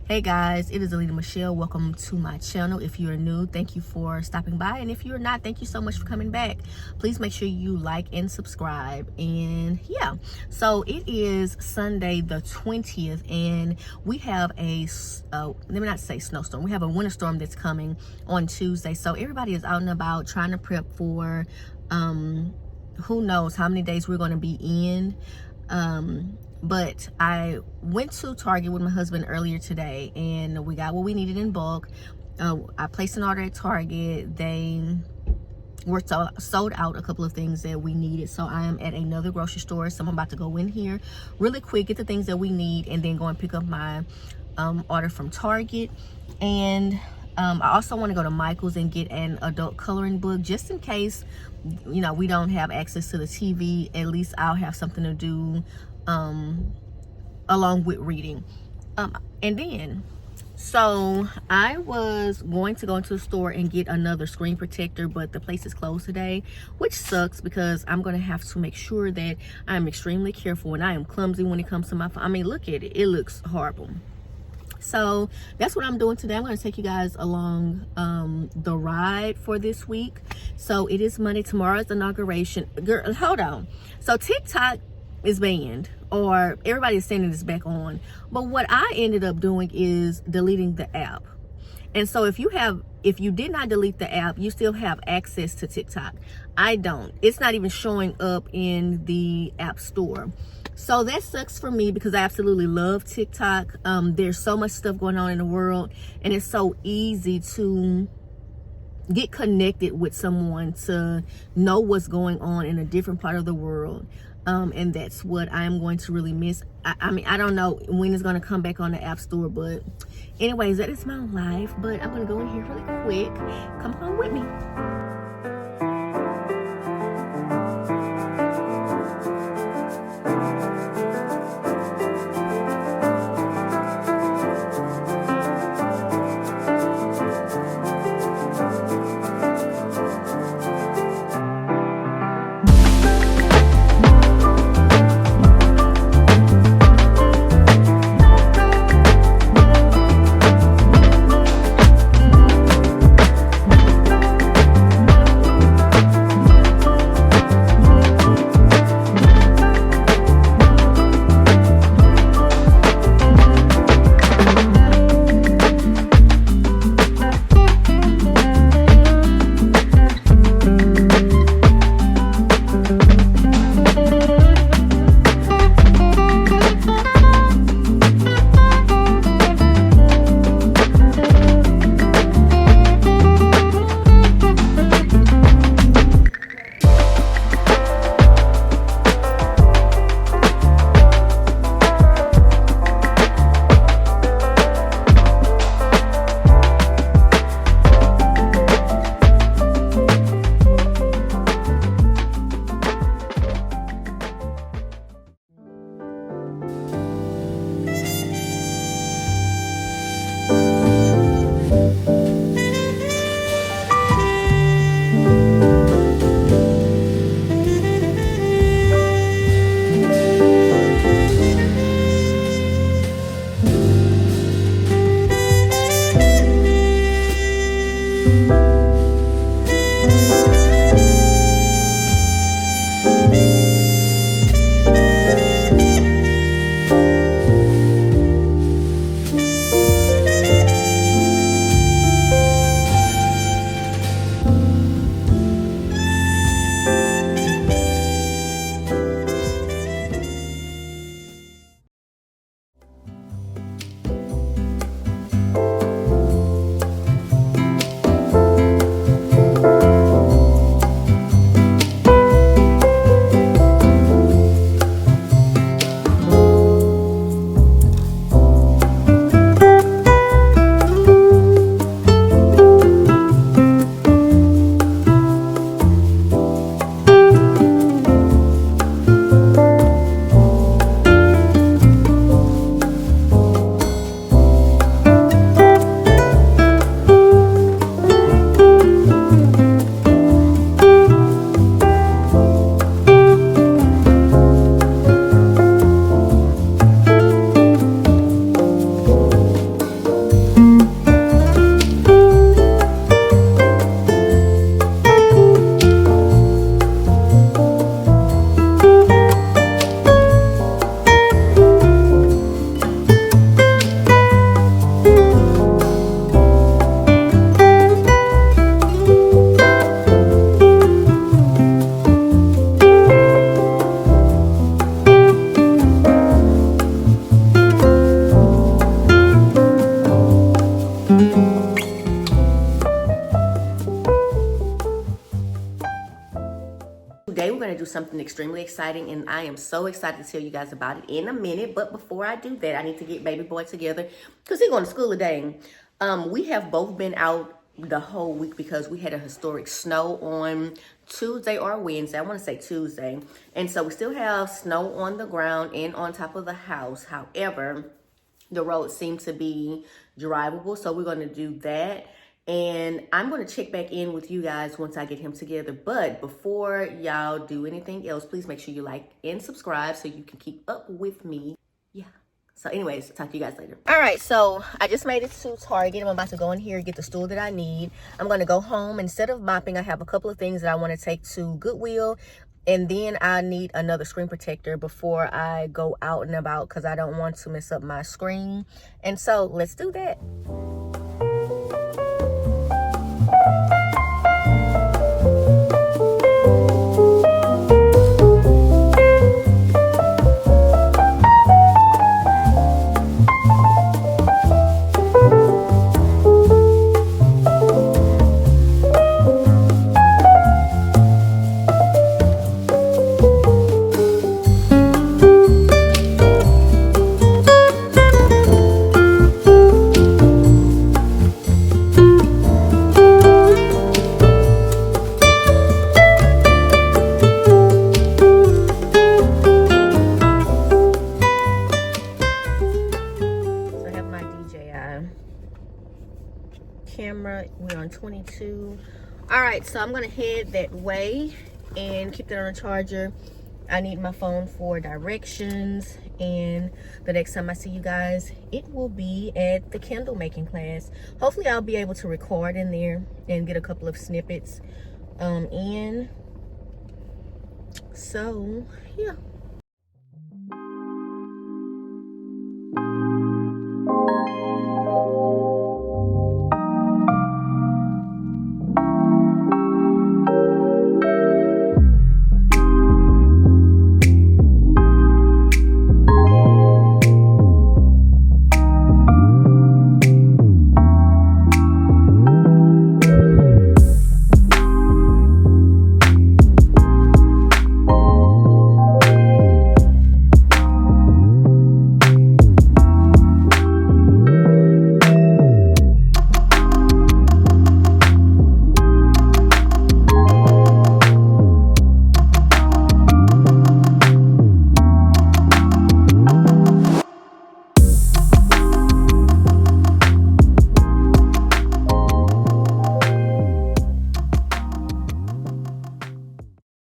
Hey guys, it is Alita Michelle. Welcome to my channel. If you're new, thank you for stopping by, and if you're not, thank you so much for coming back. Please make sure you like and subscribe. And yeah, so it is Sunday the 20th, and we have a let me not say snowstorm, we have a winter storm that's coming on Tuesday. So everybody is out and about trying to prep for who knows how many days we're going to be in. But I went to Target with my husband earlier today, and we got what we needed in bulk. I placed an order at Target. They were sold out a couple of things that we needed, so I am at another grocery store. So I'm about to go in here really quick, get the things that we need, and then go and pick up my order from Target. And I also want to go to Michael's and get an adult coloring book, just in case, you know, we don't have access to the TV. At least I'll have something to do along with reading. And then, so I was going to go into the store and get another screen protector, but the place is closed today, which sucks because I'm going to have to make sure that I'm extremely careful, and I am clumsy when it comes to my phone. I mean, look at it. It looks horrible. So that's what I'm doing today. I'm going to take you guys along the ride for this week. So it is Monday. Tomorrow's inauguration. Girl, hold on. So TikTok is banned, or everybody is saying it is back on. But what I ended up doing is deleting the app. And so if you did not delete the app, you still have access to TikTok. I don't. It's not even showing up in the app store. So that sucks for me because I absolutely love TikTok. There's so much stuff going on in the world, and it's so easy to get connected with someone, to know what's going on in a different part of the world. And that's what I'm going to really miss. I mean, I don't know when it's going to come back on the app store, but anyways, that is my life. But I'm going to go in here really quick. Come on with me. do something extremely exciting, and I am so excited to tell you guys about it in a minute. But before I do that, I need to get baby boy together because he's going to school today. We have both been out the whole week because we had a historic snow on Tuesday or Wednesday. I want to say Tuesday. And so we still have snow on the ground and on top of the house. However, the roads seem to be drivable, so we're going to do that. And I'm going to check back in with you guys once I get him together. But before y'all do anything else, please make sure you like and subscribe so you can keep up with me. Yeah. So anyways, talk to you guys later. All right, so I just made it to Target. I'm about to go in here and get the stool that I need. I'm going to go home. Instead of mopping, I have a couple of things that I want to take to Goodwill. And then I need another screen protector before I go out and about because I don't want to mess up my screen. And so let's do that. Camera, we're on 22. All right, so I'm gonna head that way and keep that on a charger. I need my phone for directions, and the next time I see you guys, it will be at the candle making class. Hopefully I'll be able to record in there and get a couple of snippets in. So yeah.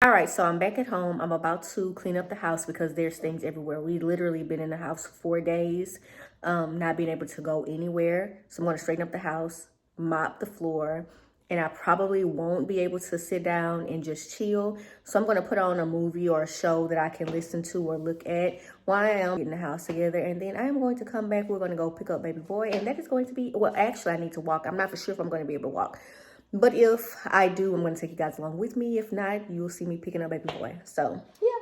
All right, so I'm back at home. I'm about to clean up the house because there's things everywhere. We literally been in the house for 4 days, not being able to go anywhere. So I'm going to straighten up the house, mop the floor, and I probably won't be able to sit down and just chill. So I'm going to put on a movie or a show that I can listen to or look at while I am getting the house together. And then I am going to come back. We're going to go pick up baby boy, and that is going to be, well, actually I need to walk. I'm not for sure if I'm going to be able to walk. But if I do, I'm going to take you guys along with me. If not, you'll see me picking up baby boy. So, yeah.